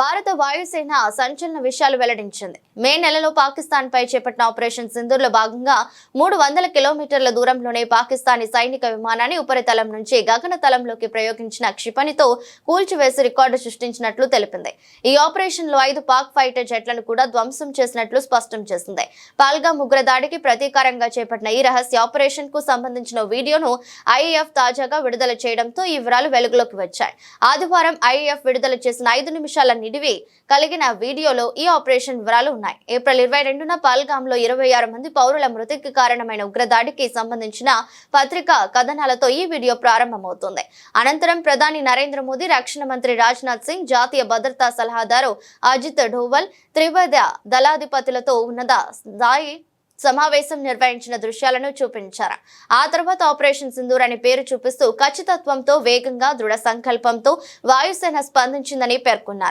భారత వాయుసేన సంచలన విషయాలు వెల్లడించింది. మే నెలలో పాకిస్తాన్ పై చేపట్టిన ఆపరేషన్ సింధూర్ లో భాగంగా 300 కిలోమీటర్ల దూరంలోనే పాకిస్తానీ సైనిక విమానాన్ని ఉపరితలం నుంచి గగనతలంలోకి ప్రయోగించిన క్షిపణితో కూల్చివేసి రికార్డు సృష్టించినట్లు తెలిపింది. ఈ ఆపరేషన్ లో 5 పాక్ ఫైటర్ జెట్లను కూడా ధ్వంసం చేసినట్లు స్పష్టం చేసింది. పహల్గామ్ ఉగ్రదాడికి ప్రతీకారంగా చేపట్టిన ఈ రహస్య ఆపరేషన్ కు సంబంధించిన వీడియోను ఐఏఎఫ్ తాజాగా విడుదల చేయడంతో ఈ వివరాలు వెలుగులోకి వచ్చాయి. ఆదివారం ఐఏఎఫ్ విడుదల చేసిన 5 నిమిషాల నిడివి కలిగిన వీడియోలో ఈ ఆపరేషన్ వివరాలు ఉన్నాయి. ఏప్రిల్ 22న పహల్గామ్లో 26 మంది పౌరుల మృతికి కారణమైన ఉగ్రదాడికి సంబంధించిన పత్రికా కథనాలతో ఈ వీడియో ప్రారంభమవుతుంది. అనంతరం ప్రధాని నరేంద్ర మోదీ, రక్షణ మంత్రి రాజ్నాథ్ సింగ్, జాతీయ భద్రతా సలహాదారు అజిత్ డోవల్, త్రివిధ దళాధిపతులతో ఉన్నత స్థాయి సమావేశం నిర్వహించిన దృశ్యాలను చూపించారు. ఆ తర్వాత ఆపరేషన్ సింధూర్ అని పేరు చూపిస్తూ ఖచ్చితత్వంతో, వేగంగా, దృఢ సంకల్పంతో వాయుసేన స్పందించిందని పేర్కొన్నారు.